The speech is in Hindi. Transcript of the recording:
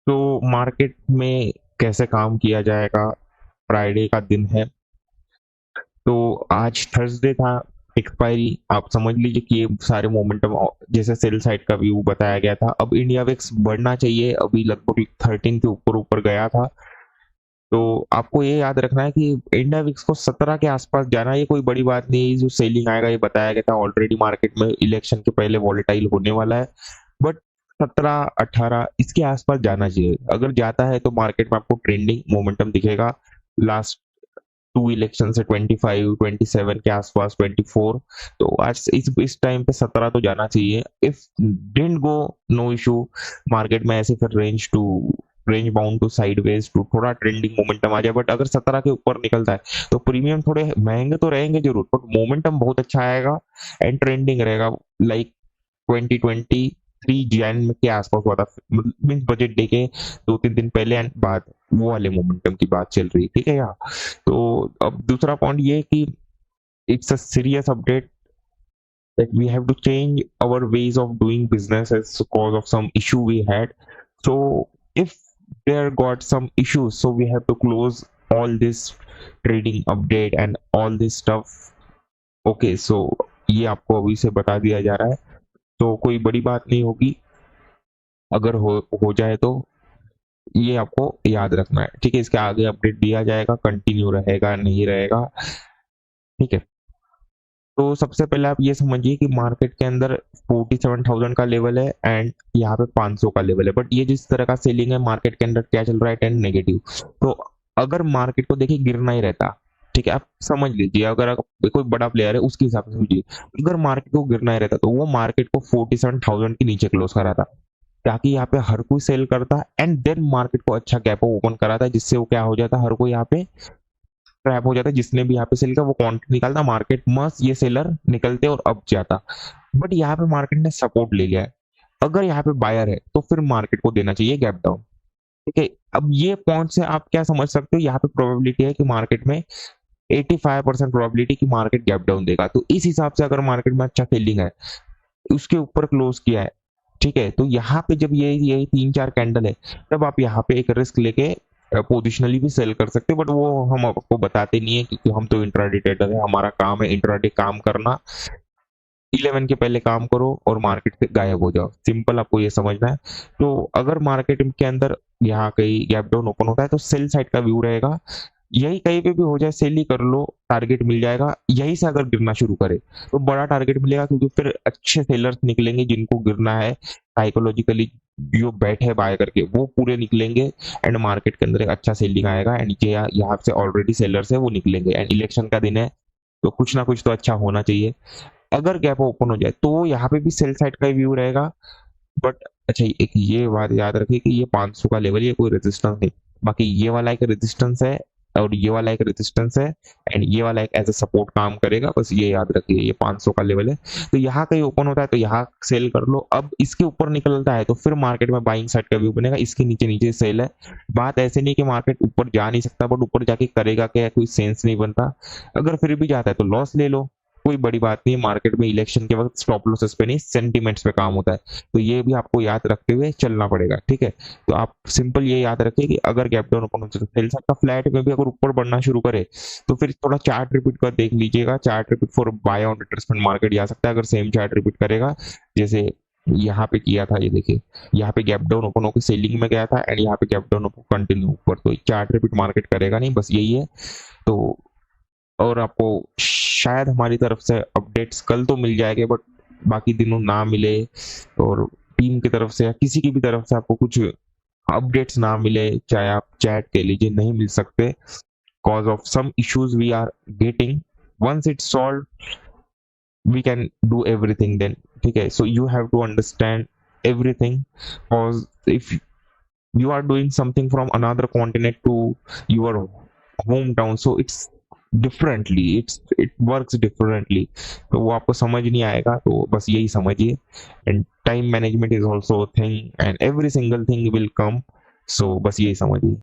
तो मार्केट में कैसे काम किया जाएगा? फ्राइडे का दिन है, तो आज थर्सडे था, एक्सपायरी आप समझ लीजिए कि ये सारे मोमेंटम जैसे सेल साइड का व्यू बताया गया था। अब इंडिया विक्स बढ़ना चाहिए, अभी लगभग 13 के ऊपर ऊपर गया था। तो आपको ये याद रखना है कि इंडिया विक्स को 17 के आसपास जाना, ये कोई बड़ी बात नहीं है। जो सेलिंग आएगा ये बताया गया था ऑलरेडी, मार्केट में इलेक्शन के पहले वॉलेटाइल होने वाला है, बट 17-18 इसके आसपास जाना चाहिए। अगर जाता है तो मार्केट में आपको ट्रेंडिंग मोमेंटम दिखेगा। लास्ट टू इलेक्शन से 25 27 के आसपास 24, तो आज इस टाइम पे 17 तो जाना चाहिए। If didn't go, no issue, market में ऐसे फिर range bound to sideways to थोड़ा ट्रेंडिंग मोमेंटम आ जाए। बट अगर 17 के ऊपर निकलता है तो प्रीमियम थोड़े महंगे तो रहेंगे जरूर, बट मोमेंटम बहुत अच्छा आएगा एंड ट्रेंडिंग रहेगा। लाइक 2023 जैन के आसपास हुआ था, मीन बजट डे के 2-3 दिन पहले एंड बाद, वो वाले मोमेंटम की बात चल रही है, ठीक है यार। तो अब दूसरा पॉइंट ये है कि it's a serious update that we have to change our ways of doing business as cause of some issue we had. So if there got some issues, so we have to close all this trading update and all this stuff. Okay, so ये आपको अभी से बता दिया जा रहा है, तो कोई बड़ी बात नहीं होगी। अगर हो जाए तो ये आपको याद रखना है, ठीक है। इसके आगे अपडेट दिया जाएगा, कंटिन्यू रहेगा नहीं रहेगा, ठीक है। तो सबसे पहले आप ये समझिए कि मार्केट के अंदर 47,000 का लेवल है एंड यहाँ पे 500 का लेवल है, बट ये जिस तरह का सेलिंग है मार्केट के अंदर क्या चल रहा है, 10 नेगेटिव। तो अगर मार्केट को देखिए गिरना ही रहता, ठीक है, आप समझ लीजिए, अगर कोई बड़ा प्लेयर है उसके हिसाब से समझिए, अगर मार्केट को गिरना ही रहता तो वो मार्केट को 47,000 के नीचे क्लोज करा था, ताकि यहाँ पे हर कोई सेल करता एंड देन मार्केट को अच्छा गैप ओपन करा था, जिससे वो क्या हो जाता, हर कोई यहाँ पे ट्रैप हो जाता है। जिसने भी यहाँ पे सेल किया वो क्वांटिटी निकालता, मार्केट मस्त ये सेलर निकलते और अब जाता। बट यहाँ पे मार्केट ने सपोर्ट ले लिया है, अगर यहाँ पे बायर है तो फिर मार्केट को देना चाहिए गैप डाउन, ठीक है। अब ये पॉइंट से आप क्या समझ सकते हो, यहाँ पे प्रोबेबिलिटी है कि मार्केट में 85% प्रोबेबिलिटी कि मार्केट गैप डाउन देगा। तो इस हिसाब से अगर मार्केट में अच्छा सेलिंग है, उसके ऊपर क्लोज किया है, ठीक है, तो यहाँ पे जब ये 3-4 कैंडल है, तब आप यहाँ पे एक रिस्क लेके पोजिशनली भी सेल कर सकते हैं। बट वो हम आपको बताते नहीं है, क्योंकि हम तो इंट्राडे ट्रेडर है, हमारा काम है इंट्राडे काम करना। 11 के पहले काम करो और मार्केट से गायब हो जाओ, सिंपल आपको ये समझना है। तो अगर मार्केट के अंदर यहाँ कहीं गैप डाउन ओपन होता है तो सेल साइड का व्यू रहेगा, यही कहीं पे भी हो जाए सेल ही कर लो, टारगेट मिल जाएगा। यही से अगर गिरना शुरू करे तो बड़ा टारगेट मिलेगा, क्योंकि फिर अच्छे सेलर्स निकलेंगे जिनको गिरना है साइकोलॉजिकली, जो बैठे बाय करके वो पूरे निकलेंगे एंड मार्केट के अंदर एक अच्छा सेलिंग आएगा एंड ये यहाँ से ऑलरेडी सेलर्स है वो निकलेंगे एंड इलेक्शन का दिन है, तो कुछ ना कुछ तो अच्छा होना चाहिए। अगर गैप ओपन हो जाए तो यहाँ पे भी सेल साइड का व्यू रहेगा। बट अच्छा, एक ये बात याद रखिए कि ये 500 का लेवल, ये कोई रेजिस्टेंस नहीं, बाकी ये वाला एक रेजिस्टेंस है और ये वाला एक रेजिस्टेंस है एंड ये वाला एक एज ए सपोर्ट काम करेगा, बस ये याद रखिए। ये 500 का लेवल है, तो यहाँ कहीं ओपन होता है तो यहाँ सेल कर लो। अब इसके ऊपर निकलता है तो फिर मार्केट में बाइंग साइड का व्यू बनेगा, इसके नीचे नीचे सेल है। बात ऐसे नहीं कि मार्केट ऊपर जा नहीं सकता, बट ऊपर जाके करेगा क्या, कोई सेंस नहीं बनता। अगर फिर भी जाता है तो लॉस ले लो, कोई बड़ी बात नहीं है। मार्केट में इलेक्शन के वक्त स्टॉप लॉसेस पे नहीं, सेंटिमेंट्स पे काम होता है, तो ये भी आपको याद रखते हुए चलना पड़ेगा, ठीक है। तो आप सिंपल ये याद रखें कि अगर गैप डाउन ओपन हो तो सेल साइड का फ्लैट में भी अगर ऊपर बढ़ना शुरू करे तो फिर थोड़ा चार्ट रिपीट कर देख लीजिएगा, chart repeat for buy on retracement market जा सकता है अगर सेम चार्ट रिपीट करेगा जैसे यहाँ पे किया था। ये देखिए, यहाँ पे गैप डाउन ओपन होकर सेलिंग में गया था एंड यहाँ पे गैप डाउन ओपन कंटिन्यू ऊपर, तो चार्ट रिपीट मार्केट करेगा नहीं, बस यही है। तो और आपको शायद हमारी तरफ से अपडेट्स कल तो मिल जाएंगे, बट बाकी दिनों ना मिले, और टीम की तरफ से या किसी की भी तरफ से आपको कुछ अपडेट्स ना मिले, चाहे आप चैट के लीजिए, नहीं मिल सकते cause of some issues we are getting, once it's solved we can do everything then, ठीक है। so you have to understand everything, cause if you are doing something from another continent to your hometown, so it's differently, it works differently, तो वो आपको समझ नहीं आएगा, तो बस यही समझिए। And time management is also thing and every single thing will come, so बस यही समझिए।